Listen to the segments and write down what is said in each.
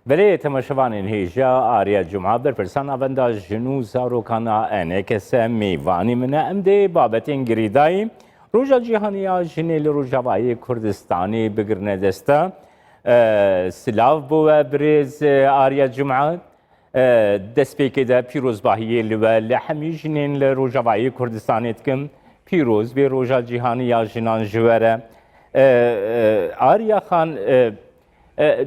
بله تماشاوان هیجا آریا جمعه برپرسان آوندا جنو زاروکانا انکس میوانی من امده بابت انگریدایی روژا جیهانیا جنیل روژاوایی کردستانی بگرنه دسته سلاو بو برز آریا جمعه دست پیک ده پیروز باهی لول همی جنین روژاوایی کردستانی تکم پیروز به روژا جیهانیا جنان جوره آریا خان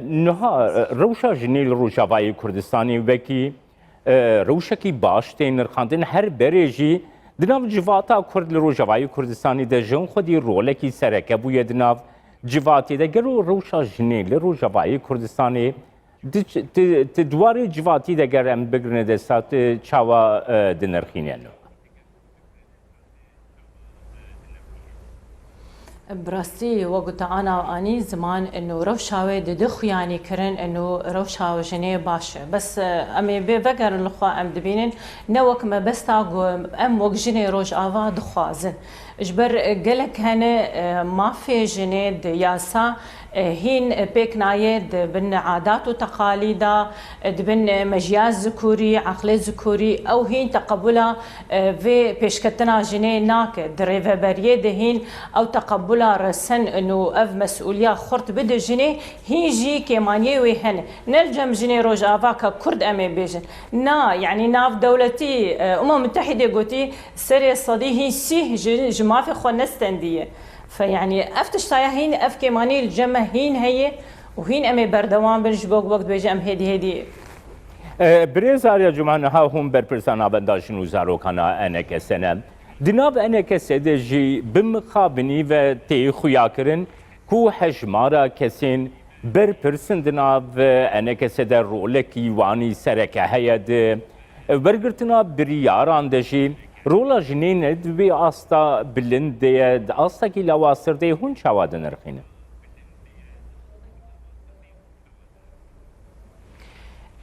نها روشا جنیل روجاوای کردستانی وکی روشکی باش تین خاندن هر برژی دناو جواتا کرد روجاوای کردستانی ده جون خودی رولکی سرکه بوی دناو جواتی ده گرو روشا جنیل روجاوای کردستانی تدواری جواتی ده گرم بگرنه ده سات چاوا دنرخینیانو براستی وقت أنا أني زمان إنه روشاوي دخو يعني كرن إنه روشاوي جنيه باشه بس أمي بفكر الأخوة أم دبينين نوك ما بس تاقو أم وق جنيه روج آوا دخوازن جبر قلك هنا ما في جنيه ياسا هين بيك نايد بن عادات وتقاليدا بن مجياز ذكوري عقل ذكوري او هين تقبلها في بيشكتنا جنيه ناك دريفا بريه هين او تقبلها رسن انه اف مسؤوليه خرط بده جنيه هي جي كيمانيه وهن نلجم جنيه روج افاكا كرد امي بيجن نا يعني ناف دولتي متحده قوتي سري صدي هي سي جمافي خو نستنديه فيعني افتشتايا هين اف كيماني الجمه هين هي وهين امي بردوان بنجبوك وقت بيجي ام هدي بريز آريا جمعنا ها هم برپرسانا بنداشن وزاروكانا انك سنة دناب انك سدجي بمخابني و تي خوياكرن كو حجمارا كسين برپرسن دناب انك سد رولك يواني سركه هيد برگرتنا برياران دجي رولا جنين دبي استا بلند استا كي لواسر دي هون شواد نرخينه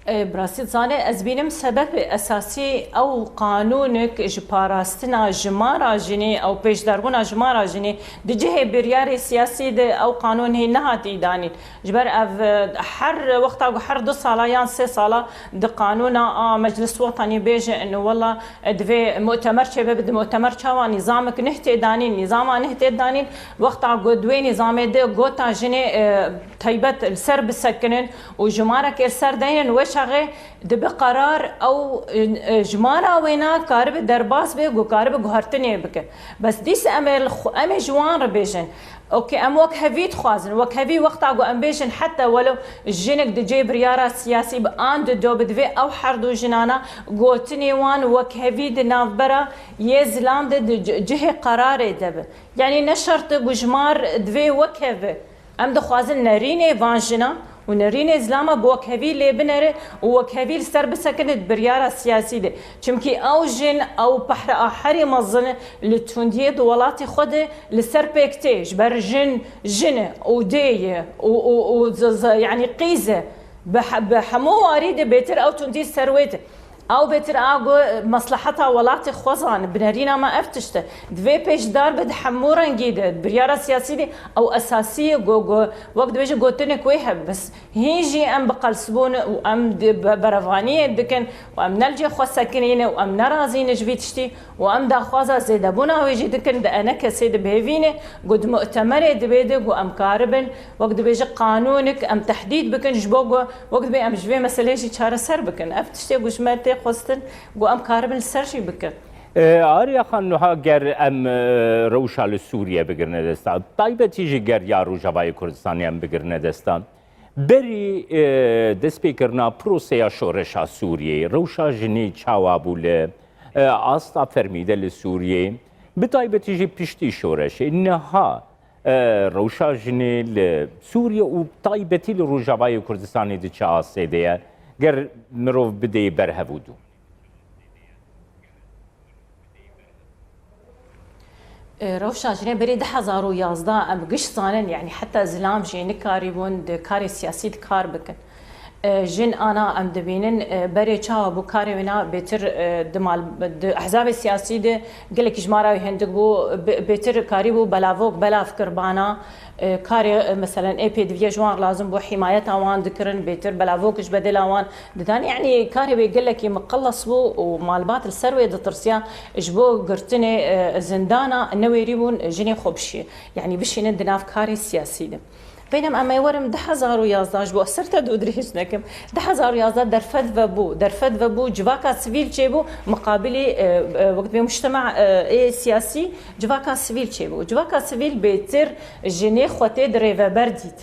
براسي زانه از بینم سبب اساسی او قانونك جباراستنا جمارا جني او پیشداربونا جمارا جني دجه بريار سياسي ده او قانون هي نهاتي داني جبر اف حر وقت حر 2 سالا يان 3 سالا ده قانونا مجلس وطني بيجي انه والله دفي مؤتمر شباب مؤتمر شوا نظامك نهتي داني نظام نهتي داني وقت قدوي نظام ده غوتا جني تيبت السر بسكنن وجمارك السر دين وش دب قرار او جمارا وينا كارب درباس بي جو كارب غهرتني بك بس ديس امي جوان ربيجن اوكي ام وك هفيت خوازن وك هفي وقت اغو امبيشن حتى ولو جينك دجي بريارا سياسي بان دو بدفي او حردو جنانا غوتني وان وك هفي دنافبرا يزلام جهه قرار دب يعني نشرت جمار دفي وك هفي ام دخوازن نريني فانجنا ونرين إسلامه بوكهفي لبنره ووكهفي السر بسكنت بريارة سياسي ده چمكي أو جن أو بحر آخري مظن لتونديه دولاتي خده لسر بيكتيج بر جن وديه يعني قيزة بحمو واريده بيتر أو تونديه سرويته او بتر اغو مصلحتها ولاتي خوزان بنرينا ما افتشته دفي بيش دار بد حمورن جيده بريارة سياسي دي او اساسيه جو وقت بيجي قوتنك ويهب بس هيجي ام بقلسبون وام برفانيه دكن وام نلجي خو ساكنين وام نرازين جبيتشتي وام دا خوازا زيدبونا ويجي دكن دا انا كسيد بهيفينه قد مؤتمر دبيده وام كاربن وقت بيجي قانونك ام تحديد بكن جبوغو وقت بي ام جبي مسألة جي شارة سر بكن افتشتي قشماتي خواستن گو ام کاربن سرشی بکر آریا خان نها گر ام روشال سوریه بگرنه دستان طایبتی جی گر یا روجاوای کردستانی ام بگرنه دستان بری دست بکرنا پروسیا شورشا سوریه روشا جنی چاوابوله آستا فرمیده لسوریه بطایبتی جی پشتی شورش نها روشا جنی لسوریه و طایبتی لروجاوای کردستانی دی چه آسیده گر مروف بدي برهودو روشا جنيه بري 2011 ام قش صانن يعني حتى زلام جي نكاري بون كاري سياسي كار بكن جن انا ام دبينن بري تشاو بو كاري ونا بيتر دمال احزاب السياسي ده قال لك جماراوي هندق بو بيتر كاريبو بلافوك بلا فكر بانا كاري مثلا اي بي دي جوار لازم بو حمايه اوان ذكرن بيتر بلافوكش بدل اوان دان يعني كاري بيقول لك مقلص بو ومالبات السروي د ترسيا اجبو قرتني زندانا نويريبون جني خوبشي يعني بشي ندناف كاري السياسي ده بينما اما يورم 2011 بو سرت دودريش نكم 2011 درفد وبو جواكا سيفيل تشيبو مقابلي وقت بمجتمع سياسي جواكا سيفيل تشيبو جواكا سيفيل بيتر جني خوتي دريفا برديت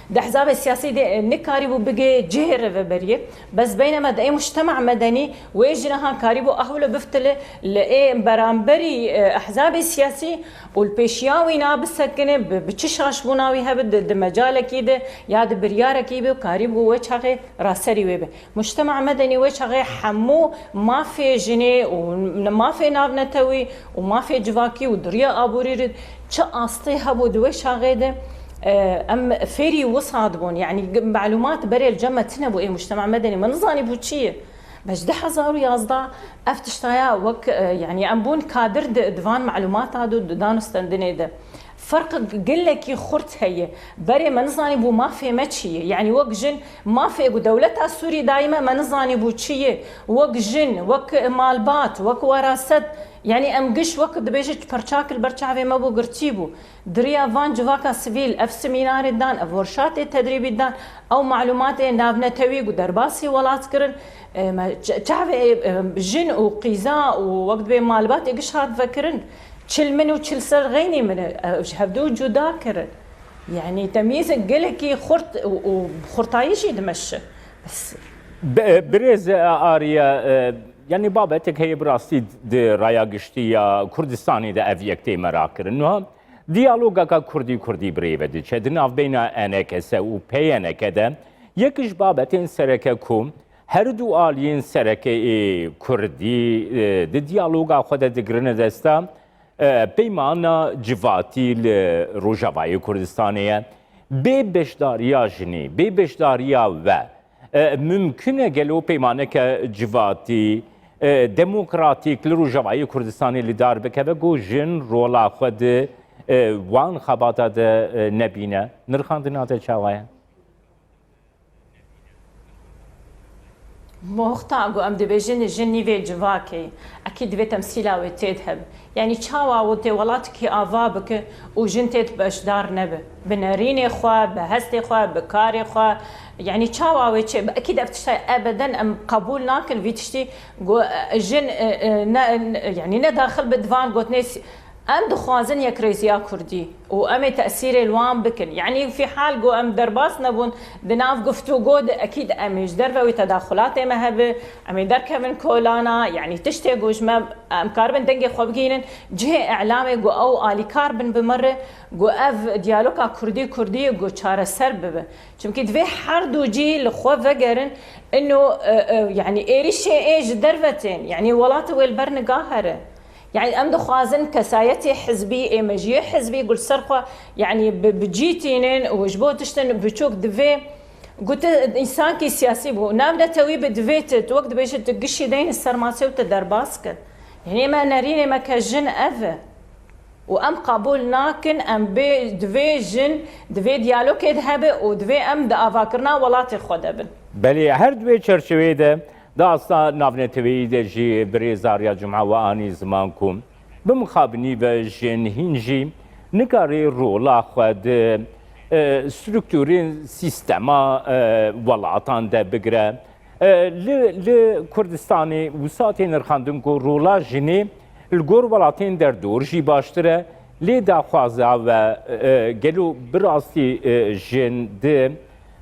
ده احزاب السياسي دي نكاريبو بقي جهر ريفابريه بس بينما ده اي مجتمع مدني ويجنها كاريبو اهوله بفتله لاي برامبري احزاب السياسي والبيشياوي نابسكنه بتشاش بوناوي هبد مجال كده ياد بريار كيبه كاريبو وجهه راسري ويبه مجتمع مدني وجهه حمو ما في جني وما في نابنتوي وما في جواكي ودريا ابوريد تش اصطي هبو دوش هغيده ام فيري وصاد بون يعني معلومات بري الجمة تنبو اي مجتمع مدني ما نظاني بوتشيه باش ده حزارو يازدا افتشتايا وك يعني ام بون كادر دفان معلومات هادو دانو ستندني ده فرق قل لك خرت هي بري ما نظاني بو ما في ماتشيه يعني وك جن ما في دولتها السوري دائما ما نظاني بوتشيه وك جن وك مالبات وك وراست يعني ام قش وقت بيجي برشاكل برشاوي ما بو قرتيبو دريا فان جواكا سيفيل اف سيمينار دان اف ورشات التدريب دان او معلومات نافنا توي ودرباسي ولات كرن تعرفي جن وقيزاء ووقت بين مالبات قش هاد فكرن تشل منو تشل سر غيني من هبدو جدا كرن يعني تمييز قلكي خرط وخرطايشي دمشق بس بريز آريا يعني بابتك هي براستي دي رايا قشتيا كردستاني دا افيكتي مراكر انه ديالوغا كردي بريبه دي چدناف بين انكس و بينك دا يكش بابتين سرككم هر دو آلين سركي كردي دي ديالوغا خود دگرن دستا پیمانا جواتي لروجاوای کردستانیه بی بشداریا جنی بی بشداریا و ممکنه گلو پیمانه که جواتی دموکراتیک لروجاوای کردستانی لیدار بکه و گو جن رولا خود وان خباتا ده نبینه نرخاندنا ده چاوایه مختاقو ام دبيجن جني في جواكي اكيد في تمثيلا وتذهب يعني تشاوا وتي ولاتكي افابك وجنتت باشدار نبه بناريني خوا بهستي خوا بكاري خوا يعني تشاوا وتش اكيد افتشتي ابدا ام قبول ناكن في تشتي جن يعني نداخل بدفان قوت ناس ام دخوازن يا كريزيا كردي وام تاثير الوان بكن يعني في حال جو ام درباس نبون دناف قفتو جود اكيد امش دربه وتداخلات مهبه ام درك من كولانا يعني تشتي جوج ما ام كاربن دنجي خوبجين جه اعلامي جو او الي كاربن بمره جو اف ديالوكا كردي جو چاره سربه چونكي دفي حردو جي لخو وگرن انه يعني ايريشي ايج درفتين يعني ولات ويل قاهره يعني ام دخوازن كسايتي حزبي مجي حزبي قل سرقه يعني بجيتينين وجبوتشتن بتشوك دفي قلت انسان كي سياسي بو نام توي بدفيت وقت بيش تقشي دين السرماسي وتدرباسك يعني ما ناريني ما كجن اف وام قبول ناكن ام بي دفي جن دفي ديالوج يذهب ودفي ام دا افاكرنا ولاتي خدبن بلي هر دوي چرچوي ده داستا نافنتوی دجی بریزاریا جمعه و آنی زمانکم بمخابنی و جنهینجی نکاری رولا خود سترکتورین سیستما ولاتان ده بگره لکردستانی وساتی نرخاندن که رولا جنی الگور ولاتین در دور جی باشتره لی داخوازه و گلو براستی جن ده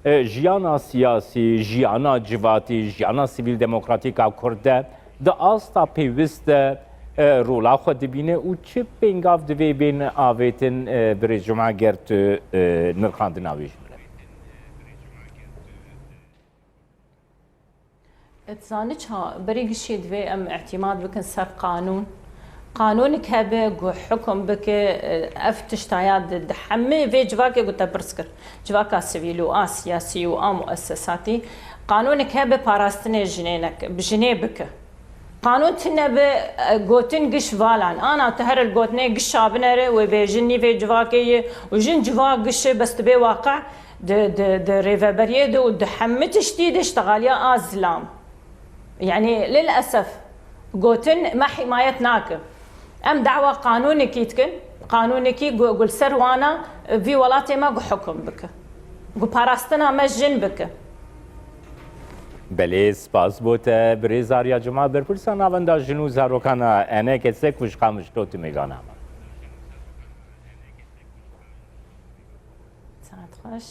جیانا سیاسی، جیانا جواتی، جیانا سیویل دموکراتیکا کرده ده آستا پیوست رولا خود دبینه و چه پینگاف دوی بین آویتن بری جمعه گرت نرخاندن آویش بره؟ اتزاني بري قشي دوي ام اعتماد بكن سر قانونك هبه جو حكم بك افتشتايات دحمي في جواكي قلت برسكر جواكا سيفيلو سياسي و مؤسساتي قانونك هبه باراستنه جنينك بجنيه بك قانون تنه بقوتن قش فالان انا تهر القوتنه قش شابنره وبيجني في جواكي وجن جوا قش بس تبي واقع د ريفابريه د حمت شديد اشتغاليا ازلام يعني للاسف قوتن ما حمايتناك ام دعوه قانونك يتكن قانونك يقول سروانا في ولاتي ما حكم بك قو باراستنا مجن بك بله سپاس بوده بریز آریا جمعه برپرسان آونده جنو زاروکانا اینه که سکوش خامشتو میگانم ساعت خوش